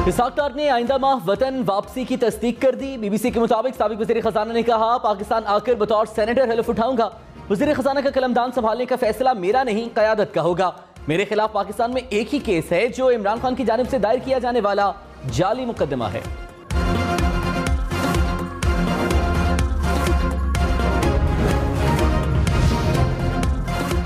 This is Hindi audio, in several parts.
इसाक डार ने आइंदा माह वतन वापसी की तस्दीक कर दी। बीबीसी के मुताबिक साबिक वज़ीर खजाना ने कहा, पाकिस्तान आकर बतौर सेनेटर हलफ उठाऊंगा। वज़ीर खजाना का कलमदान संभालने का फैसला मेरा नहीं, क़यादत का होगा। मेरे खिलाफ पाकिस्तान में एक ही केस है जो इमरान खान की जानिब से दायर किया जाने वाला जाली मुकदमा है।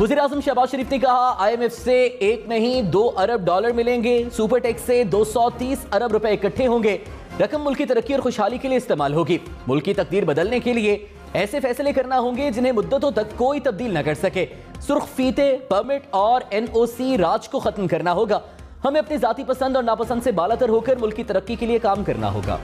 वज़ीर आज़म शहबाज शरीफ ने कहा, IMF से 1 नहीं 2 अरब डॉलर मिलेंगे। सुपर टैक्स से 230 अरब रुपए इकट्ठे होंगे। रकम मुल्क की तरक्की और खुशहाली के लिए इस्तेमाल होगी। मुल्क की तकदीर बदलने के लिए ऐसे फैसले करना होंगे जिन्हें मुद्दतों तक कोई तब्दील न कर सके। सुर्ख फीते, परमिट और NOC राज को खत्म करना होगा। हमें अपनी जाती पसंद और नापसंद से बालातर होकर मुल्क की तरक्की के लिए काम करना होगा।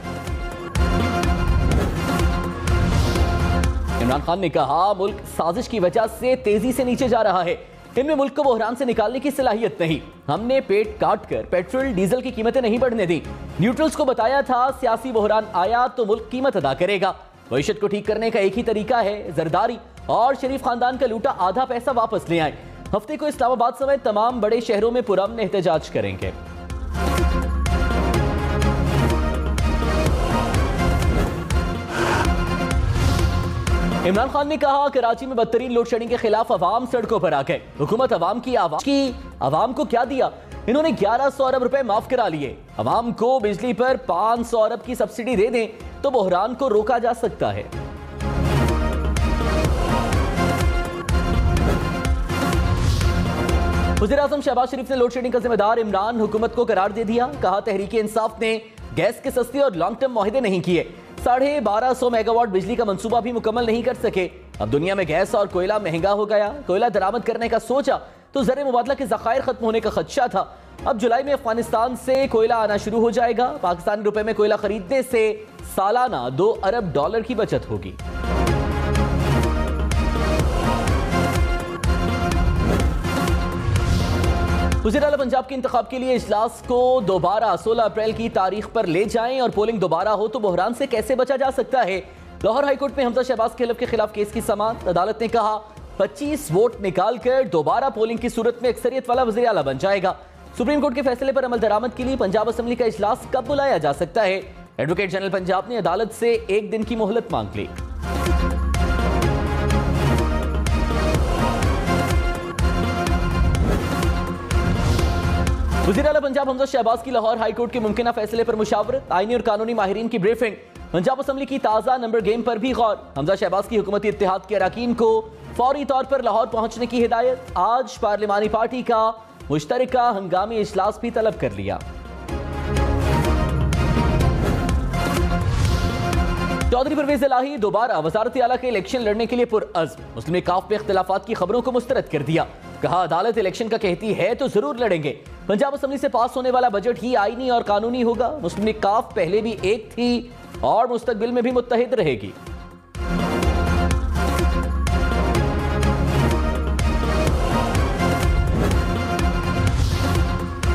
इमरान खान ने कहा, मुल्क साजिश की वजह से तेजी से नीचे जा रहा है। इनमें मुल्क को बहरान से निकालने की सलाहियत नहीं। हमने पेट काट कर पेट्रोल डीजल की कीमतें नहीं बढ़ने दी। न्यूट्रल्स को बताया था सियासी बहरान आया तो मुल्क कीमत अदा करेगा। मईशत को ठीक करने का एक ही तरीका है, जरदारी। और शरीफ खानदान का लूटा आधा पैसा वापस ले आए। हफ्ते को इस्लामाबाद समेत तमाम बड़े शहरों में पुरअमन एहतजाज करेंगे। इमरान खान ने कहा, कराची में बदतरीन लोड शेडिंग के खिलाफ अवाम सड़कों पर आ गए। हुकूमत अवाम की आवाज की, अवाम को क्या दिया? इन्होंने 1100 अरब रुपए माफ करा लिए। अवाम को बिजली पर 500 अरब की सब्सिडी दे दें तो बहरान को रोका जा सकता है। वज़ीर आज़म शहबाज शरीफ ने लोड शेडिंग का जिम्मेदार इमरान हुकूमत को करार दे दिया। कहा, तहरीक इंसाफ ने गैस के सस्ते और लॉन्ग टर्म मुआहदे नहीं किए। 1250 मेगावाट बिजली का मंसूबा भी मुकम्मल नहीं कर सके। अब दुनिया में गैस और कोयला महंगा हो गया। कोयला दरामद करने का सोचा तो ज़र मुबादला के ज़खायर खत्म होने का खदशा था। अब जुलाई में अफगानिस्तान से कोयला आना शुरू हो जाएगा। पाकिस्तानी रुपए में कोयला खरीदने से सालाना 2 अरब डॉलर की बचत होगी। वज़ीर आला पंजाब के इंतखाब के लिए इजलास को दोबारा 16 अप्रैल की तारीख पर ले जाएं और पोलिंग दोबारा हो तो बहरान से कैसे बचा जा सकता है। लाहौर हाईकोर्ट में हमजा शहबाज के हलफ के खिलाफ केस की समाअत। अदालत ने कहा, 25 वोट निकालकर दोबारा पोलिंग की सूरत में अक्सरियत वाला वज़ीर आला बन जाएगा। सुप्रीम कोर्ट के फैसले पर अमल दरामद के लिए पंजाब असम्बली का इजलास कब बुलाया जा सकता है? एडवोकेट जनरल पंजाब ने अदालत से 1 दिन की मोहलत मांग ली। वज़ीर आला पंजाब हमजा शहबाज की लाहौर हाईकोर्ट के मुमकिना फैसले पर मुशावरत। आईनी और कानूनी माहिरीन की ब्रीफिंग। पंजाब असम्बली की ताज़ा नंबर गेम पर भी गौर। हमजा शहबाज की हुकूमती इत्तेहाद के अरकान को फौरी तौर पर लाहौर पहुंचने की हिदायत। आज पार्लिमानी पार्टी का मुश्तरका हंगामी इजलास भी तलब कर लिया। चौधरी परवेज इलाही दोबारा वज़ारत आला के इलेक्शन लड़ने के लिए पुरअज़्म। मुस्लिम लीग काफ पे इख्तिलाफात की खबरों को मुस्तरद कर दिया। कहा, अदालत इलेक्शन का कहती है तो जरूर लड़ेंगे। पंजाब असम्बली से पास होने वाला बजट ही आईनी और कानूनी होगा। मुस्लिम लीग काफ पहले भी एक थी और मुस्तकबिल में भी मुत्तहिद रहेगी।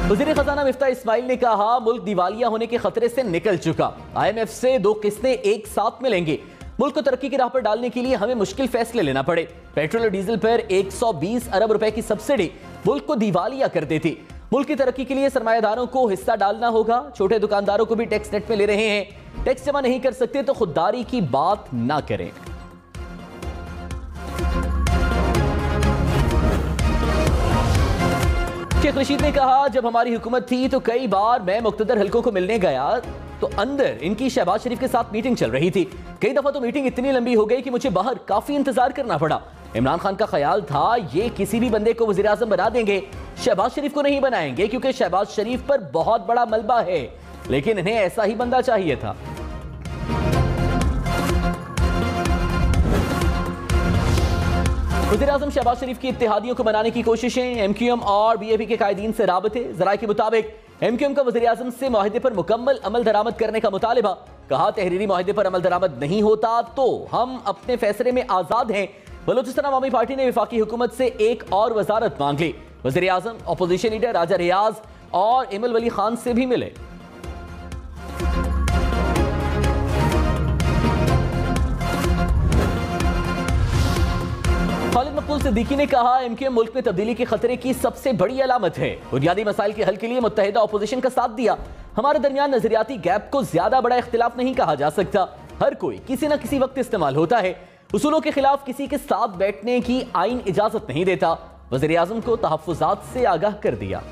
वज़ीर खजाना मिफ्ता इस्माइल ने कहा, मुल्क दिवालिया होने के खतरे से निकल चुका। IMF से 2 किस्तें एक साथ मिलेंगी। मुल्क को तरक्की की राह पर डालने के लिए हमें मुश्किल फैसले लेना पड़े। पेट्रोल और डीजल पर 120 अरब रुपए की सब्सिडी मुल्क को दिवालिया कर देती। मुल्क की तरक्की के लिए सरमायादारों को हिस्सा डालना होगा। छोटे दुकानदारों को भी टैक्स नेट में ले रहे हैं। टैक्स जमा नहीं कर सकते तो खुददारी की बात ना करें। शेख रशीद ने कहा, जब हमारी हुकूमत थी तो कई बार मैं मुख्तदर हलकों को मिलने गया तो अंदर इनकी शहबाज शरीफ के साथ मीटिंग चल रही थी। कई दफा तो मीटिंग इतनी लंबी हो गई कि मुझे बाहर काफी इंतजार करना पड़ा। इमरान खान का ख्याल था ये किसी भी बंदे को वज़ीर आज़म बना देंगे, शहबाज शरीफ को नहीं बनाएंगे क्योंकि शहबाज शरीफ पर बहुत बड़ा मलबा है, लेकिन इन्हें ऐसा ही बंदा चाहिए था। वज़ीर आज़म शहबाज शरीफ की इत्तेहादियों को बनाने की कोशिशें। MQM और BAP के कायदीन से राबते। ज़राए के मुताबिक MQM का वज़ीर आज़म से मुआहदे पर मुकम्मल अमल दरामद करने का मुतालिबा। कहा, तहरीरी मुआहदे पर अमल दरामद नहीं होता तो हम अपने फैसले में आज़ाद हैं। बलूचिस्तान अवामी पार्टी ने वफाकी हुकूमत से एक और वजारत मांग ली। वज़ीर आज़म अपोजिशन लीडर राजा रियाज और इमल वली खान से भी मिले। खालिद मकबूल सिद्दीकी ने कहा, एमक्यूएम मुल्क में तब्दीली के खतरे की सबसे बड़ी अलामत है। बुनियादी मसाइल के हल के लिए मुत्तहिदा अपोजिशन का साथ दिया। हमारे दरमियान नजरियाती गैप को ज्यादा बड़ा इख्तिलाफ नहीं कहा जा सकता। हर कोई किसी न किसी वक्त इस्तेमाल होता है। उसूलों के खिलाफ किसी के साथ बैठने की आइन इजाजत नहीं देता। वज़ीर आज़म को तहफ़्फ़ुज़ात से आगाह कर दिया।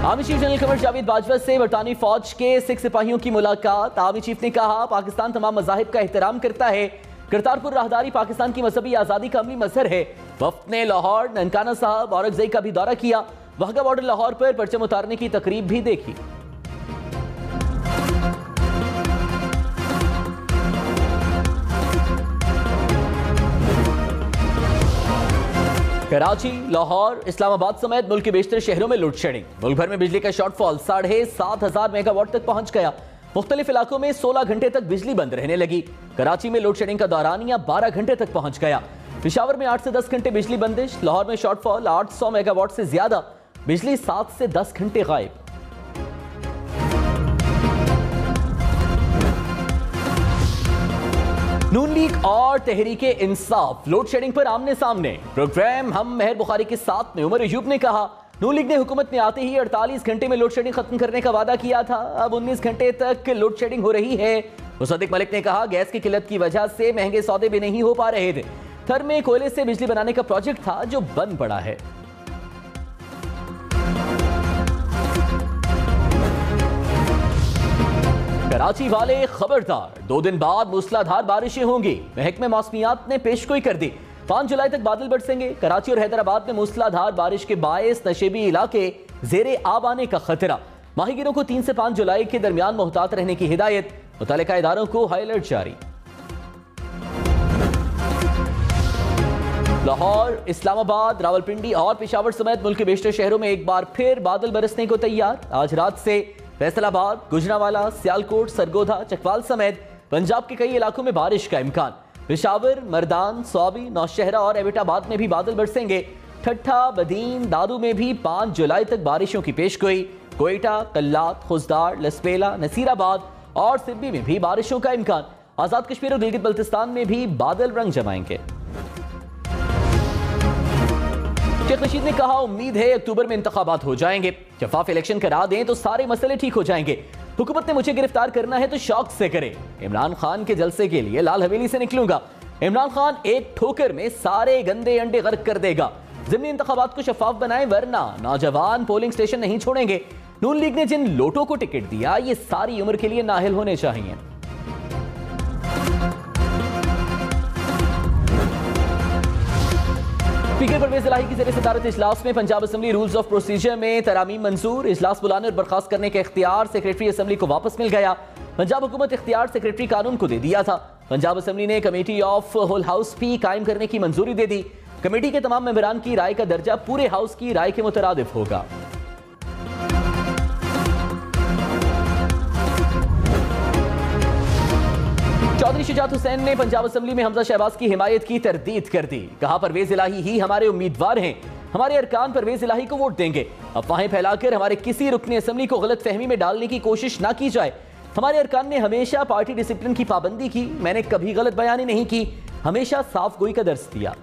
Army chief general Qamar Javed Bajwa से बरतानवी फौज के सिख सिपाहियों की मुलाकात। आर्मी चीफ ने कहा, पाकिस्तान तमाम मज़ाहिब का एहतराम करता है। करतारपुर राहदारी पाकिस्तान की मजहबी आज़ादी का अमली मजहर है। वफ्द ने लाहौर, ननकाना साहब, औरंगज़ई का भी दौरा किया। वाघा बॉर्डर लाहौर पर परचम उतारने की तकरीब भी देखी। कराची, लाहौर, इस्लामाबाद समेत मुल्क के बेशतर शहरों में लोड शेडिंग। मुल्क भर में बिजली का शॉर्टफॉल 7,500 मेगावाट तक पहुंच गया। मुख्तलिफ इलाकों में 16 घंटे तक बिजली बंद रहने लगी। कराची में लोड शेडिंग का दौरानिया 12 घंटे तक पहुंच गया। पेशावर में 8 से 10 घंटे बिजली बंदिश। लाहौर में शॉर्टफॉल 800 मेगावाट से ज्यादा। बिजली 7 से 10 घंटे गायब। नून लीग और तहरीके इंसाफ लोड शेडिंग पर आमने सामने। प्रोग्राम हम मेहर बुखारी के साथ में उमर अयूब ने कहा, नून लीग ने हुकूमत में आते ही 48 घंटे में लोड शेडिंग खत्म करने का वादा किया था। अब 19 घंटे तक लोड शेडिंग हो रही है। मुसद्दिक मलिक ने कहा, गैस की किल्लत की वजह से महंगे सौदे भी नहीं हो पा रहे थे। थर में कोयले से बिजली बनाने का प्रोजेक्ट था जो बंद पड़ा है। कराची वाले खबरदार, 2 दिन बाद मूसलाधार बारिशें होंगी। महकमे मौसमियात ने पेशगोई कर दी। 5 जुलाई तक बादल बरसेंगे। कराची और हैदराबाद में मूसलाधार बारिश के बायस नशेबी इलाके जेरे आब आने का खतरा। माहीगिरों को 3 से 5 जुलाई के दरमियान मोहतात रहने की हिदायत। मुतल्लिका इदारों को हाई अलर्ट जारी। लाहौर, इस्लामाबाद, रावलपिंडी और पेशावर समेत मुल्क के बेशतर शहरों में एक बार फिर बादल बरसने को तैयार। आज रात से फैसलाबाद, गुजरांवाला, सियालकोट, सरगोधा, चकवाल समेत पंजाब के कई इलाकों में बारिश का इम्कान। पेशावर, मर्दान, सौबी, नौशहरा और एबटाबाद में भी बादल बरसेंगे। ठट्ठा, बदीन, दादू में भी 5 जुलाई तक बारिशों की पेशगोई। कोयटा, कल्लात, खुजदार, लसपेला, नसीराबाद और सिब्बी में भी बारिशों का इम्कान। आजाद कश्मीर और गिलगित बल्तिस्तान में भी बादल रंग जमाएंगे। शेख रशीद ने कहा, उम्मीद है अक्टूबर में इंतखाबात हो जाएंगे। शफाफ इलेक्शन करा दें तो सारे मसले ठीक हो जाएंगे। हुकूमत ने मुझे गिरफ्तार करना है तो शौक से करे। इमरान खान के जलसे के लिए लाल हवेली से निकलूंगा। इमरान खान एक ठोकर में सारे गंदे अंडे गर्क कर देगा। ज़िमनी इंतखाबात को शफाफ बनाएं वरना नौजवान पोलिंग स्टेशन नहीं छोड़ेंगे। नून लीग ने जिन लोटों को टिकट दिया ये सारी उम्र के लिए नाअहल होने चाहिए। स्पीकर परवेज इलाही की ज़रिए सदारत इजलास में Punjab assembly rules of procedure में तरामीम मंजूर। इजलास बुलाने और बर्खास्त करने का इख्तियार सेक्रेटरी असेंबली को वापस मिल गया। पंजाब हुकूमत इख्तियार सेक्रेटरी कानून को दे दिया था। पंजाब असेंबली ने कमेटी ऑफ होल हाउस भी कायम करने की मंजूरी दे दी। कमेटी के तमाम मेंबरान की राय का दर्जा पूरे हाउस की राय के मुतरादिफ होगा। चौधरी शुजात हुसैन ने पंजाब असेंबली में हमजा शहबाज की हिमायत की तरदीद कर दी। कहा, परवेज इलाही ही हमारे उम्मीदवार हैं। हमारे अरकान परवेज इलाही को वोट देंगे। अफवाहें फैलाकर हमारे किसी रुकने असेंबली को गलत फहमी में डालने की कोशिश ना की जाए। हमारे अरकान ने हमेशा पार्टी डिसिप्लिन की पाबंदी की। मैंने कभी गलत बयानी नहीं की, हमेशा साफ गोई का दर्ज दिया।